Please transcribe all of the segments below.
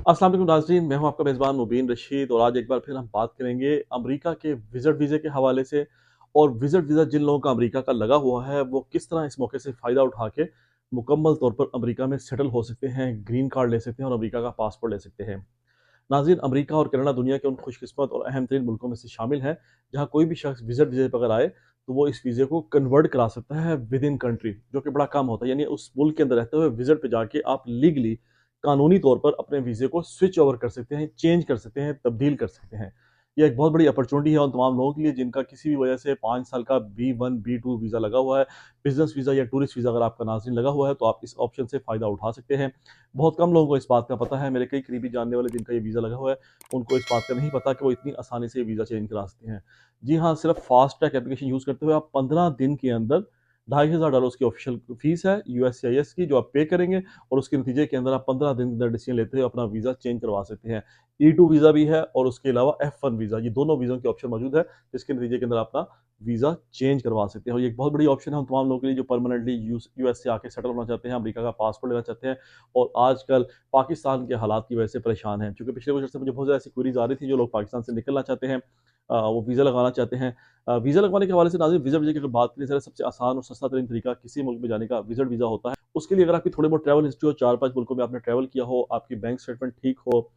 अस्सलाम वालेकुम नाज़रीन, मैं हूं आपका मेज़बान मुबीन रशीद और आज एक बार फिर हम बात करेंगे अमेरिका के विज़िट वीज़े के हवाले से। और विज़िट वीज़ा जिन लोगों का अमेरिका का लगा हुआ है, वो किस तरह इस मौके से फ़ायदा उठा के मुकम्मल तौर पर अमेरिका में सेटल हो सकते हैं, ग्रीन कार्ड ले सकते हैं और अमेरिका का पासपोर्ट ले सकते हैं। नाज़रीन, अमेरिका और कनाडा दुनिया के उन खुशकिस्मत और अहम तरीन मुल्कों में से शामिल हैं, जहाँ कोई भी शख्स विज़िट वीज़े पर अगर आए, तो वो इस वीज़े को कन्वर्ट करा सकता है विद इन कंट्री, जो कि बड़ा काम होता है। यानी उस मुल्क के अंदर रहते हुए विज़िट पे जाके आप लीगली, कानूनी तौर पर अपने वीज़े को स्विच ओवर कर सकते हैं, चेंज कर सकते हैं, तब्दील कर सकते हैं। ये एक बहुत बड़ी अपॉर्चुनिटी है उन तमाम लोगों के लिए जिनका किसी भी वजह से 5 साल का बी1, बी2 वीज़ा लगा हुआ है। बिज़नेस वीज़ा या टूरिस्ट वीज़ा अगर आपका नाज़रीन लगा हुआ है, तो आप इस ऑप्शन से फ़ायदा उठा सकते हैं। बहुत कम लोगों को इस बात का पता है। मेरे कई करीबी जानने वाले जिनका ये वीज़ा लगा हुआ है, उनको इस बात का नहीं पता कि वो इतनी आसानी से ये वीज़ा चेंज करा सकते हैं। जी हाँ, सिर्फ़ फ़ास्ट ट्रैक एप्लीकेशन यूज़ करते हुए आप 15 दिन के अंदर $2500 की ऑफ़िशियल फ़ीस है यूएससीआईएस की, जो आप पे करेंगे और उसके नतीजे के अंदर आप 15 दिन के अंदर डिसीजन लेते हुए अपना वीज़ा चेंज करवा सकते हैं। ई2 वीज़ा भी है और उसके अलावा F1 वीज़ा, ये दोनों वीज़ों की ऑप्शन मौजूद है, जिसके नतीजे के अंदर अपना वीज़ा चेंज करवा सकते हैं। और ये एक बहुत बड़ी ऑप्शन है उन तमाम लोगों के लिए जो परमानेंटली यूएस से आके सेटल होना चाहते हैं, अमेरिका का पासपोर्ट लेना चाहते हैं और आजकल पाकिस्तान के हालात की वजह से परेशान हैं। क्योंकि पिछले कुछ अर्से मुझे बहुत ज़्यादा ऐसी क्वेरीज़ आ रही थी, जो लोग पाकिस्तान से निकलना चाहते हैं, वो वीज़ा लगवाना चाहते हैं। वीज़ा लगवाने के हवाले से नाज़रीन, वीज़ा वीज़ा की अगर बात करें, ज़रा सबसे आसान और सस्ता तरीन तरीका किसी मुल्क में जाने का विज़िट वीज़ा होता है। उसके लिए अगर आपकी थोड़ी बहुत ट्रैवल हिस्ट्री हो, 4-5 मुल्कों में आपने ट्रैवल किया हो, आपकी बैंक स्टेटमेंट ठीक हो,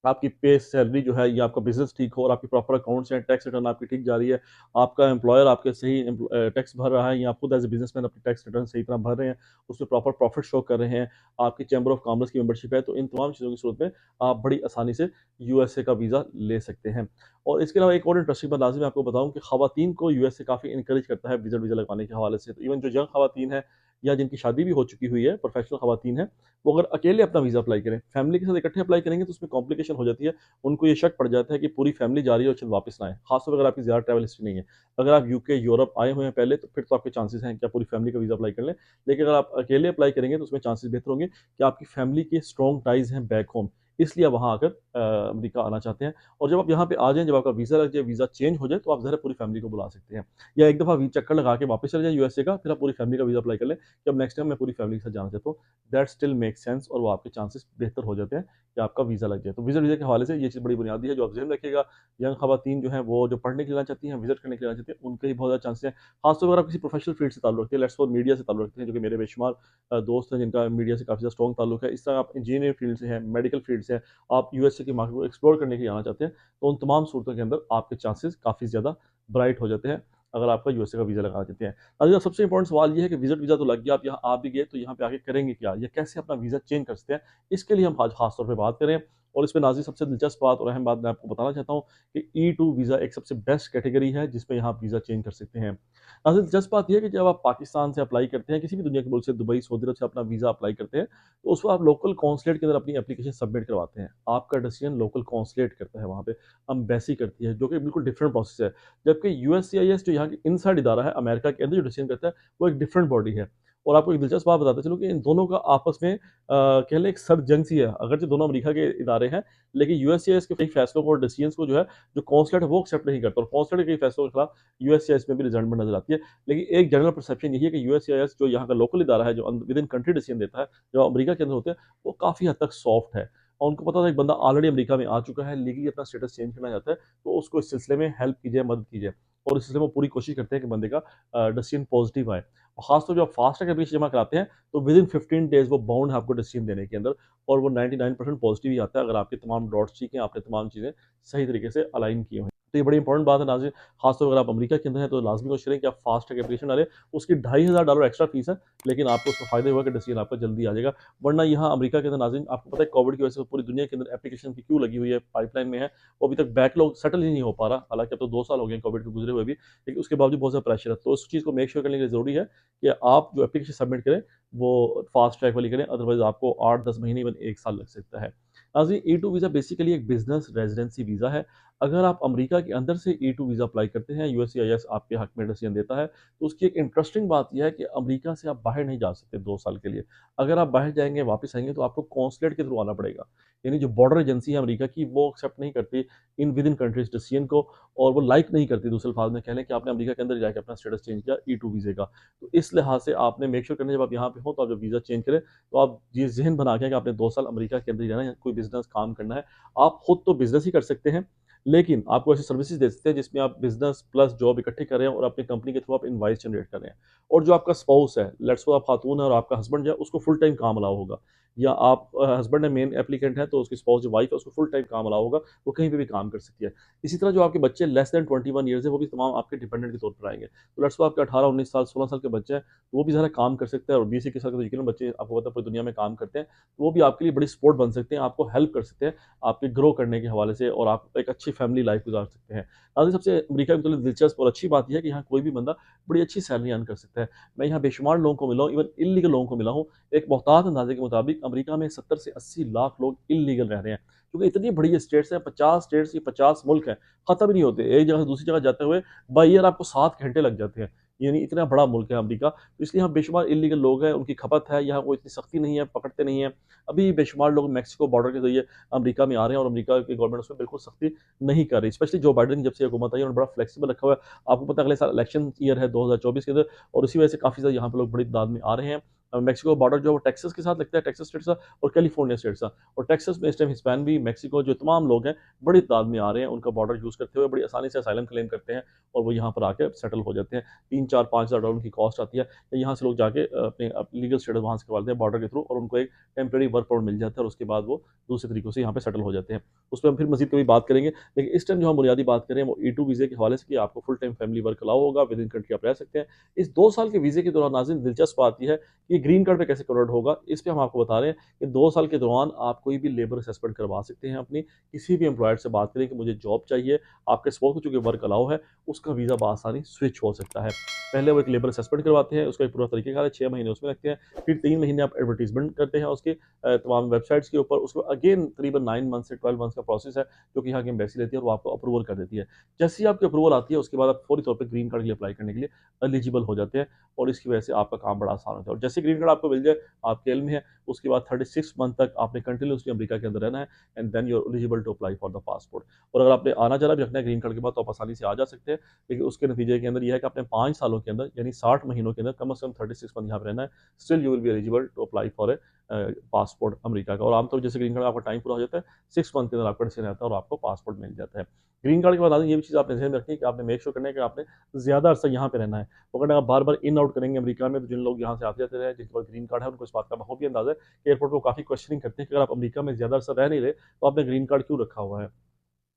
आपकी पे सैलरी जो है या आपका बिज़नेस ठीक हो और आपके प्रॉपर अकाउंट्स हैं, टैक्स रिटर्न आपकी ठीक जा रही है, आपका एम्प्लॉयर आपके सही टैक्स भर रहा है या आप खुद एज़ अ बिज़नेसमैन अपनी टैक्स रिटर्न सही तरह भर रहे हैं, उसमें प्रॉपर प्रॉफिट शो कर रहे हैं, आपकी चैम्बर ऑफ कॉमर्स की मेंबरशिप है, तो इन तमाम चीज़ों की सूरत में आप बड़ी आसानी से यूएसए का वीज़ा ले सकते हैं। और इसके अलावा एक और इंटरेस्टिंग बात लाज़िम मैं आपको बताऊँ कि ख़वातीन को यूएसए काफ़ी एनकरेज करता है विज़ा वीज़ा लगवाने के हवाले से। तो इवन जो यंग ख़वातीन हैं या जिनकी शादी भी हो चुकी हुई है, प्रोफेशनल ख़वातीन हैं, वो अगर अकेले अपना वीज़ा अप्लाई करें, फैमिली के साथ इकट्ठे अप्लाई करेंगे तो उसमें कॉम्प्लिकेशन हो जाती है। उनको ये शक पड़ जाता है कि पूरी फैमिली जा रही है और शायद वापस ना आए। खासतौर पे अगर आपकी ज़्यादा ट्रैवल हिस्ट्री नहीं है। अगर आप यूके, यूरोप आए हुए हैं पहले, तो फिर तो आपके चांसेस हैं कि आप पूरी फैमिली का वीज़ा अप्लाई कर लें। लेकिन अगर आप अकेले अप्लाई करेंगे तो उसमें चांसेस बेहतर होंगे कि आपकी फैमिली के स्ट्रॉन्ग टाइज़ हैं बैक होम, इसलिए आप वहाँ आकर अमेरिका आना चाहते हैं। और जब आप यहाँ पे आ जाएँ, जब आपका वीज़ा लग जाए, वीज़ा चेंज हो जाए, तो आप ज़रा पूरी फैमिली को बुला सकते हैं। या एक दफ़ा चक्कर लगा के वापस चले जाएँ यूएसए का, फिर आप पूरी फैमिली का वीज़ा अप्लाई कर लें कि अब नेक्स्ट टाइम मैं पूरी फैमिली के साथ जाना चाहता हूँ। दैट स्टिल मेक्स सेंस और वो आपके चांसेस बेहतर हो जाते हैं कि आपका वीज़ा लग जाए। तो वीज़ा वीज़ा के हवाले से ये चीज़ बड़ी बुनियादी है, जो आप ज़हन रखिएगा। यंग ख़वातीन जो हैं, वो जो पढ़ने के लिए आना चाहती हैं, विज़िट करने के लिए आना चाहती हैं, उनके ही बहुत ज़्यादा चांसेस हैं। ख़ासतौर पर अगर आप किसी प्रोफ़ेशनल फ़ील्ड से ताल्लुक़ रखते हैं, लेट्स सपोज़ मीडिया से ताल्लुक़ रखते हैं, जो कि मेरे बेशुमार दोस्त हैं जिनका मीडिया से काफ़ी ज़्यादा स्ट्रॉन्ग ताल्लुक़ है। इस तरह आप इंजीनियरिंग फ़ील्ड से हैं, मेडिकल फ़ील्ड से हैं, आप यूएसए की मार्केट को एक्सप्लोर करने के लिए आना चाहते हैं, तो उन तमाम सूरतों के अंदर आपके चांसेस काफ़ी ज़्यादा ब्राइट हो जाते हैं, अगर आपका यूएसए का वीज़ा लगाना चाहते हैं। अभी सबसे इंपॉर्टेंट सवाल ये है कि विज़िट वीज़ा तो लग गया, आप यहाँ आ भी गए, तो यहाँ पे आके करेंगे क्या? या कैसे अपना वीज़ा चेंज कर सकते हैं? इसके लिए हम आज ख़ास तौर पे बात करें। और इसमें नाज़रीन, सबसे दिलचस्प बात और अहम बात मैं आपको बताना चाहता हूँ कि ई2 वीज़ा एक सबसे बेस्ट कैटेगरी है, जिसमें यहाँ आप वीज़ा चेंज कर सकते हैं। नाज़रीन, दिलचस्प बात ये है कि जब आप पाकिस्तान से अप्लाई करते हैं, किसी भी दुनिया के मुल्क से, दुबई, सऊदी अरब से अपना वीज़ा अप्लाई करते हैं, तो उसको आप लोकल कॉन्सुलेट के अंदर अपनी एप्लीकेशन सबमिट करवाते हैं। आपका डिसीजन लोकल कॉन्सुलेट करता है वहाँ पे, एम्बेसी करती है, जो कि बिल्कुल डिफरेंट प्रोसेस है। जबकि यूएससीआईएस जो यहाँ की इनसाइड इदारा है, अमेरिका के अंदर जो डिसीजन करता है, वो एक डिफरेंट बॉडी है। और आपको एक दिलचस्प बात बताता चलूँ कि इन दोनों का आपस में कह लें एक सर्द जंग सी है। अगरचे दोनों अमेरिका के इदारे हैं, लेकिन यूएससीआईएस के कई फैसलों को और डिसीजंस को जो है, जो कॉन्सुलेट है वो एक्सेप्ट नहीं करता और कॉन्सुलेट के कई फैसलों के खिलाफ यूएससीआईएस में भी रिजल्टमेंट नज़र आती है। लेकिन एक जनरल परसेप्शन यही है कि यूएससीआईएस जो यहाँ का लोकल इदारा है, जो विद इन कंट्री डिसीजन देता है, जो अमेरिका के अंदर होते हैं, वो काफ़ी हद तक सॉफ्ट है। और उनको पता था एक बंदा ऑलरेडी अमेरिका में आ चुका है, लीगली अपना स्टेटस चेंज करना चाहता है, तो उसको इस सिलसिले में हेल्प कीजिए, मदद कीजिए। और इस सिलसिले में वो पूरी कोशिश करते हैं कि बंदे का डिसीजन पॉजिटिव आए। और खासतौर जब आप फास्ट ट्रैक एप्लीकेशन जमा कराते हैं, तो विद इन 15 डेज़ वो बाउंड है आपको डिसीजन देने के अंदर, और वो 99% पॉजिटिव ही आता है, अगर आपके तमाम डॉट्स ठीक हैं, आपने तमाम चीज़ें सही तरीके से अलाइन की हुई हैं। तो ये बड़ी इंपॉर्टेंट बात है नाज़रीन, खासतौर पर अगर आप अमेरिका के अंदर हैं, तो लाज़मी कोशिश करें कि आप फास्ट ट्रैक एप्लीकेशन डालें। उसकी $2500 एक्स्ट्रा फीस है, लेकिन आपको उसका फ़ायदा हुआ कि डिसीजन आपका जल्दी आ जाएगा। वरना यहाँ अमेरिका के अंदर नाज़रीन, आपको पता है कोविड की वजह से पूरी दुनिया के अंदर एप्लीकेशन की क्यू लगी हुई है, पाइपलाइन में है। वो अभी तक बैकलॉग सेटल ही नहीं हो पा रहा। हालाँकि अब तो 2 साल हो गए हैं कोविड के गुज़रे हुए भी, लेकिन उसके बावजूद बहुत ज़्यादा प्रेशर है। तो उस चीज़ को मेक श्योर करने के लिए ज़रूरी है कि आप जो एप्लीकेशन सबमिट करें, वो फास्ट ट्रैक वाली करें, अदरवाइज़ आपको 8-10 महीने इवन 1 साल लग सकता है। नाज़रीन, ई2 वीज़ा बेसिकली एक बिज़नेस रेज़िडेंसी वीज़ा है। अगर आप अमेरिका के अंदर से E2 वीज़ा अप्लाई करते हैं, यूएससीआईएस आपके हक में डिसीजन देता है, तो उसकी एक इंटरेस्टिंग बात ये है कि अमेरिका से आप बाहर नहीं जा सकते 2 साल के लिए। अगर आप बाहर जाएँगे, वापस आएँगे तो आपको कॉन्सुलेट के थ्रू आना पड़ेगा। यानी जो बॉर्डर एजेंसी है अमेरिका की, वो एक्सेप्ट नहीं करती in with in countries decision को, और वो लाइक नहीं करती दूसरे अल्फाज़ में कह लें कि आपने अमेरिका के अंदर जाके अपना स्टेटस चेंज किया E2 वीज़े का। तो इस लिहाज से आपने मेक श्योर करना है जब आप यहाँ पे हो तो आप जब वीज़ा चेंज करें, तो आप ये ज़हन बना के कि आपने 2 साल अमेरिका के अंदर ही रहना है, कोई बिज़नेस काम करना है। आप खुद तो बिज़नेस ही कर सकते हैं, लेकिन आपको ऐसी सर्विसेज़ दे सकते हैं जिसमें आप बिज़नेस प्लस जॉब इकट्ठे कर रहे हैं और अपनी कंपनी के थ्रू आप इनवॉइस जनरेट कर रहे हैं। और जो आपका स्पाउस है, लेट्स सपोज़ आप खातून है और आपका हस्बैंड जो है उसको फुल टाइम काम अलाउ होगा, या आप हस्बैंड है मेन एप्लीकेंट है तो उसकी स्पाउस जो वाइफ है उसको फुल टाइम काम अलाउ होगा, वो कहीं पे भी काम कर सकती है। इसी तरह जो आपके बच्चे लेस दैन 21 ईयर्स है वो भी तमाम आपके डिपेंडेंट के तौर पर आएँगे। तो लेट्स सपोज़ आपके 18, 19 साल, 16 साल के बच्चे हैं, वो भी ज़रा काम कर सकते हैं, और 20-21 साल के तो यकीनन बच्चे आपको पता है पूरी दुनिया में काम करते हैं, तो वो भी आपके लिए बड़ी सपोर्ट बन सकते हैं, आपको हेल्प कर सकते हैं, आपके ग्रो करने के हवाले से, और आप एक अच्छी फैमिली लाइफ गुज़ार सकते हैं। नाज़रीन, सबसे अमेरिका में तो दिलचस्प और अच्छी बात ये है कि यहाँ कोई भी बंदा बड़ी अच्छी सैलरी अर्न कर सकता है। मैं यहाँ बेशुमार लोगों को मिला हूँ, इवन इल्लीगल लोगों को मिला हूँ। एक मोहतात अंदाज़े के मुताबिक अमेरिका में 70 से 80 लाख लोग इल्लीगल रह रहे हैं। क्योंकि इतनी बड़ी ये स्टेट्स हैं, 50 स्टेट्स, ये 50 मुल्क हैं, ख़त्म ही नहीं होते। एक जगह से दूसरी जगह जाते हुए बाय ईयर आपको 7 घंटे लग जाते हैं। यानी इतना बड़ा मुल्क है अमेरिका, तो इसलिए यहाँ बेशुमार इल्लीगल लोग हैं, उनकी खपत है, यहाँ कोई इतनी सख्ती नहीं है, पकड़ते नहीं हैं। अभी बेशुमार लोग मेक्सिको बॉर्डर के ज़रिए अमेरिका में आ रहे हैं, और अमेरिका की गवर्नमेंट उसमें बिल्कुल सख्ती नहीं कर रही। स्पेशली जो बाइडेन की जब से हुकूमत आई है, उन्होंने बड़ा फ्लेक्सिबल रखा हुआ है। आपको पता है अगले साल इलेक्शन ईयर है 2024 के अंदर, और इसी वजह से काफ़ी ज़्यादा यहाँ पे लोग बड़ी तादाद में आ रहे हैं। मेक्सिको बॉर्डर जो है वो टेक्सास के साथ लगता है, टेक्सास स्टेट सा, और कैलिफोर्निया स्टेट सा। और टेक्सास में इस टाइम हिस्पैनिक, मेक्सिको, जो तमाम लोग हैं, बड़ी तादाद में आ रहे हैं। उनका बॉर्डर यूज़ करते हुए बड़ी आसानी से असाइलम क्लेम करते हैं, और वो यहाँ पर आके सेटल हो जाते हैं। 3, 4, $5,000 उनकी कॉस्ट आती है। यहाँ से लोग जाके अपने लीगल स्टेटस वहाँ से करवा लेते हैं बॉर्डर के थ्रू, और उनको एक टेम्परेरी वर्क परमिट मिल जाता है, और उसके बाद वो दूसरे तरीकों से यहाँ पे सेटल हो जाते हैं। उस पे हम फिर मज़ीद कभी बात करेंगे। लेकिन इस टाइम जो हम बुनियादी बात कर रहे हैं वो E2 वीज़े के हवाले से, कि आपको full time family work allow होगा, विद इन कंट्री आप रह सकते हैं। इस 2 साल के वीज़े के दौरान नाज़रीन दिलचस्प बात ये है कि ग्रीन कार्ड पे कैसे कन्वर्ट होगा, इस पे हम आपको बता रहे हैं कि 2 साल के दौरान आप कोई भी लेबर असेसमेंट करवा सकते हैं अपनी, किसी भी एम्प्लॉयर से बात करें कि मुझे जॉब चाहिए, आपके स्पाउस को चूँकि वर्क अलाउ है, उसका वीज़ा बआसानी स्विच हो सकता है। पहले वो एक लेबर असेसमेंट करवाते हैं, उसका एक पूरा तरीक़ेकार है, 6 महीने उसमें लगते हैं, फिर 3 महीने आप एडवर्टाइज़मेंट करते हैं उसके तमाम वेबसाइट्स के ऊपर, उसके बाद अगेन तकरीबन 9 मंथ से 12 मंथ्स का प्रोसेस है, जो कि यहाँ की एम्बेसी लेती है, और वो आपको अप्रूवल कर देती है। जैसे ही आपकी अप्रूवल आती है, उसके बाद आप फौरी तौर पे ग्रीन कार्ड के लिए अप्लाई करने के लिए एलिजिबल हो जाते हैं, और इसकी वजह से आपका काम बड़ा आसान होता है। और जैसे ग्रीन कार्ड आपको मिल जाए, आपके इल्म में है, उसके बाद 36 मंथ तक आपने कंटिन्यूअसली अमेरिका के अंदर रहना है, and then you are eligible to apply for the passport. और अगर आपने आना-जाना भी रखना है ग्रीन कार्ड के बाद, तो आप आसानी से आ जा सकते हैं। लेकिन उसके नतीजे के अंदर ये है कि आपने 5 सालों के अंदर, यानी 60 महीनों के अंदर कम से कम 36 मंथ यहाँ पे रहना है। Still you will be eligible to apply for passport America का। और आमतौर जैसे ग्रीन कार्ड आपका टाइम पूरा हो जाता है, 6 मंथ के अंदर आपका डिसीजन आता है, और आपको पासपोर्ट मिल जाता है। ग्रीन कार्ड के बाद ये भी चीज़ आपने ध्यान में रखनी है कि आपने मेक श्योर करना है कि आपने ज़्यादा अरसा यहाँ पे रहना है। तो अगर आप बार-बार इन आउट करेंगे अमेरिका में, तो जिन लोग यहाँ से आते जाते रहे हैं, जिनके पास ग्रीन कार्ड है, उनको इस बात का बखूबी अंदाज़ा है कि एयरपोर्ट पे वो काफ़ी क्वेश्चनिंग करते हैं कि अगर आप अमेरिका में ज़्यादा अरसा रह नहीं रहे, तो आपने ग्रीन कार्ड क्यों रखा हुआ है?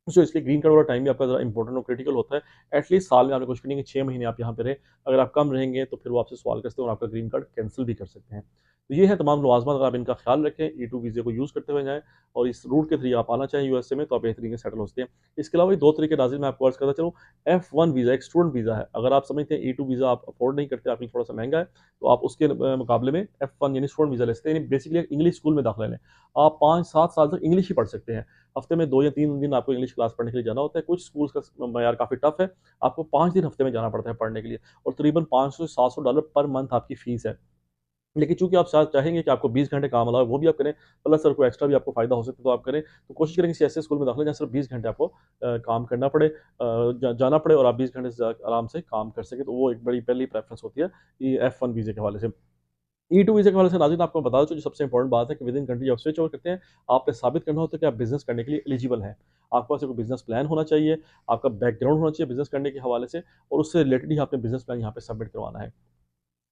सो इसलिए ग्रीन कार्ड वाला टाइम भी आपका ज़रा इंपॉर्टेंट और क्रिटिकल होता है। एटलीस्ट साल में आपने कोशिश करनी है कि 6 महीने आप यहाँ पे रहें। अगर आप कम रहेंगे तो फिर वो आपसे सवाल करते हैं और आपका ग्रीन कार्ड कैंसल भी कर सकते हैं। तो ये है तमाम लवाज़मात, अगर आप इनका ख़्याल रखें, E2 वीज़े को यूज़ करते हुए जाएँ, और इस रूट के थ्रू आप आना चाहें यूएसए में, तो आप बेहतरीन से सेटल हो सकते हैं। इसके अलावा ये 2 तरीके नाज़रीन मैं आपको अर्ज़ करता चलूँ। F1 वीज़ा एक स्टूडेंट वीज़ा है। अगर आप समझते हैं E2 वीज़ा आप अफ़ोर्ड नहीं करते, आपके लिए थोड़ा-सा महँगा है, तो आप उसके मुकाबले में F1 यानी स्टूडेंट वीज़ा ले सकते हैं। यानी बेसिकली एक इंग्लिश स्कूल में दाखिला लें। आप 5-7 साल तक इंग्लिश ही पढ़ सकते हैं। हफ्ते में 2 या 3 दिन आपको इंग्लिश क्लास पढ़ने के लिए जाना होता है। कुछ स्कूल्स का मयार काफ़ी टफ़ है, आपको 5 दिन हफ्ते में जाना पड़ता है पढ़ने के लिए, और तकरीबन $500 से $700 पर मंथ आपकी फ़ीस है। लेकिन चूँकि आप चाहेंगे कि आपको 20 घंटे काम अलावा वो भी आप करें, प्लस अगर कोई एक्स्ट्रा भी आपको फ़ायदा हो सकता है तो आप करें, तो कोशिश करें किसी ऐसे स्कूल में दाखिला जहाँ सिर्फ 20 घंटे आपको काम करना पड़े, जाना पड़े, और आप 20 घंटे से आराम से काम कर सकें, तो वो एक बड़ी पहली प्रेफ़रेंस होती है ये F1 वीज़े के हवाले से। E2 वीज़ा के हवाले से नाज़रीन आपको बता दूँ, जो सबसे इम्पोर्टेंट बात है कि विद इन कंट्री जब स्विच ओवर करते हैं, आपने साबित करना होता है कि आप बिज़नेस करने के लिए एलिजिबल हैं। आपके पास एक बिज़नेस प्लान होना चाहिए, आपका बैकग्राउंड होना चाहिए बिज़नेस करने के हवाले से, और उससे रिलेटेड ही आपने बिज़नेस प्लान यहाँ पे सबमिट करवाना है।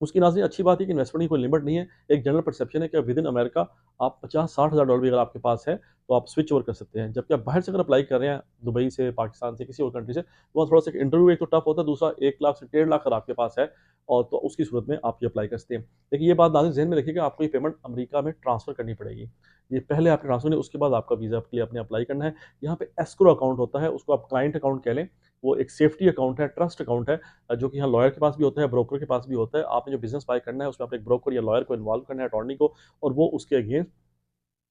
उसकी नाज़रीन अच्छी बात है कि इन्वेस्टमेंट की कोई लिमिट नहीं है। एक जनरल परसेप्शन है कि विद इन अमेरिका आप 50-60 हज़ार डॉलर भी अगर आपके पास है, तो आप स्विच ओवर कर सकते हैं। जबकि आप बाहर से अगर अप्लाई कर रहे हैं, दुबई से, पाकिस्तान से, किसी और कंट्री से, तो वहाँ थोड़ा-सा इंटरव्यू एक तो टफ होता है, दूसरा 1 लाख से 1.5 लाख अगर आपके पास है, और तो उसकी सूरत में आप ये अप्लाई कर सकते हैं। लेकिन ये बात नाज़रीन ज़हन में रखिए कि आपको ये पेमेंट अमेरिका में ट्रांसफ़र करनी पड़ेगी। ये पहले आपने ट्रांसफ़र नहीं, उसके बाद आपका वीज़ा के लिए आपने अप्लाई करना है। यहाँ पे एस्क्रो अकाउंट होता है, उसको आप क्लाइंट अकाउंट कह लें। वो एक सेफ्टी अकाउंट है, ट्रस्ट अकाउंट है, जो कि यहाँ लॉयर के पास भी होता है, ब्रोकर के पास भी होता है। आपने जो बिज़नेस बाय करना है, उसमें आपने एक ब्रोकर या लॉयर को इन्वॉल्व करना है, अटॉर्नी को, और वो उसके अगेंस्ट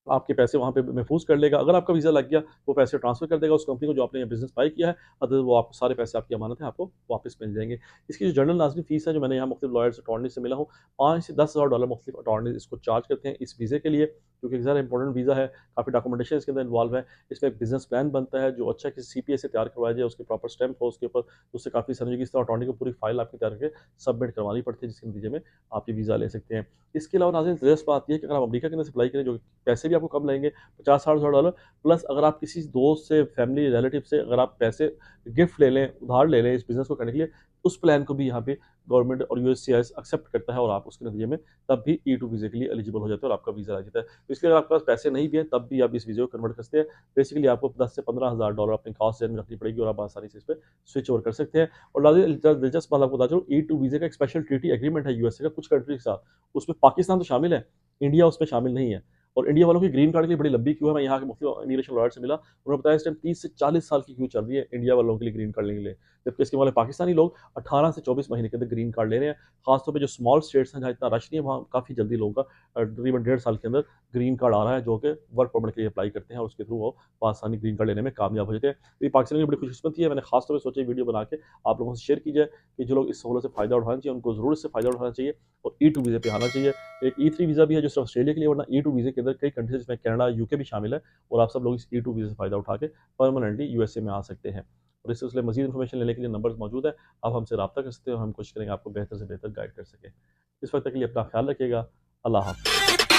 आपके पैसे वहाँ पे महफूज़ कर लेगा। अगर आपका वीज़ा लग गया, वो पैसे ट्रांसफ़र कर देगा उस कंपनी को जो आपने बिज़नेस बाय किया है, अदर वो आपको सारे पैसे आपकी अमानत है, आपको वापस मिल जाएँगे। इसकी जो जनरल लाज़मी फ़ीस है, जो मैंने यहाँ मुख्तलिफ़ लॉयर्स, अटॉर्नी से मिला हूँ, 5 से $10,000 मुख्तलिफ़ अटॉर्नीज़ इसको चार्ज करते हैं इस वीज़े के लिए, क्योंकि एक ज़रा इंपॉर्टेंट वीज़ा है, काफ़ी डॉक्यूमेंटेशन इसके अंदर इन्वॉल्व है। इसमें एक बिज़नेस प्लान बनता है, जो अच्छा किसी सीपीए से तैयार करवाया जाए, उसके प्रॉपर स्टैम्प हो उसके ऊपर, तो उससे काफ़ी समझिए कि इस तरह अटॉर्नी को पूरी फ़ाइल आपकी तैयार करके सबमिट करवानी पड़ती है, जिसके नतीजे में आप ये वीज़ा ले सकते हैं। इसके अलावा नाज़रीन दिलचस्प बात ये है कि अगर आप अमेरिका के अंदर से अप्लाई करें, जो पैसे भी आपको कम लगेंगे, 50-60 हज़ार डॉलर, प्लस अगर आप किसी दोस्त से, फैमिली, रिलेटिव से अगर आप पैसे गिफ्ट ले लें, उधार ले लें इस बिज़नेस को करने के लिए, उस प्लान को भी यहाँ पे गवर्नमेंट और यूएससीआईएस एक्सेप्ट करता है और आप उसके नतीजे में तब भी ई-2 वीज़े के लिए एलिजिबल हो जाते हैं और आपका वीज़ा आ जाता है। तो इसलिए अगर आपके पास पैसे नहीं भी हैं, तब भी आप इस वीज़े को कन्वर्ट कर सकते हैं। बेसिकली आपको 10 से 15 हज़ार डॉलर अपनी कॉस्ट जेब में रखनी पड़ेगी और आप आसानी से इस पे स्विच ओवर कर सकते हैं। और नाज़रीन दिलचस्प बात आपको बता चलूँ, ई-2 वीज़े का एक स्पेशल ट्रीटी एग्रीमेंट है यूएसए का कुछ कंट्री के साथ। उसमें पाकिस्तान तो शामिल है, इंडिया उसमें शामिल नहीं है। और इंडिया वालों की ग्रीन कार्ड के लिए बड़ी लंबी क्यू है। मैं यहाँ के मुख्तलिफ इमिग्रेशन लॉयर से मिला, उन्होंने बताया इस टाइम 30 से 40 साल की क्यू चल रही है इंडिया वालों के लिए ग्रीन कार्ड लेने के लिए। जबकि इसके वाले पाकिस्तानी लोग 18 से 24 महीने के अंदर ग्रीन कार्ड ले रहे हैं। खासतौर पे जो स्मॉल स्टेट्स हैं, जहाँ इतना रश नहीं है, वहाँ काफ़ी जल्दी लोगों का तकरीबन 1.5 साल के अंदर ग्रीन कार्ड आ रहा है, जो कि वर्क परमिट के लिए अप्लाई करते हैं और उसके थ्रू वो आसानी ग्रीन कार्ड लेने में कामयाब हो जाते हैं। तो ये पाकिस्तानी की बड़ी खुशकिस्मती है। मैंने खास तौर पे सोचा ये वीडियो बना के आप लोगों से शेयर की जाए कि जो लोग इस सहूलत से फ़ायदा उठाना चाहिए, उनको ज़रूर इससे फ़ायदा उठाना चाहिए और ई-2 वीज़े पे आना चाहिए। एक ई-3 वीज़ा भी है जो सिर्फ़ ऑस्ट्रेलिया के लिए, वरना ई-2 वीज़े के अंदर कई कंट्रीज़ जिसमें कनाडा, यूके भी शामिल है और आप सब लोग इस ई-2 वीज़े से फ़ायदा उठा के परमानेंटली यूएसए में आ सकते हैं। और इस सिलसिले में मज़ीद इन्फॉर्मेशन लेने के लिए नंबर्स मौजूद है। आप हमसे राब्ता कर सकते हो, हम कोशिश करेंगे आपको बेहतर से बेहतर गाइड कर सकें। इस वक़्त के लिए अपना ख़्याल रखिएगा। अल्लाह हाफ़िज़।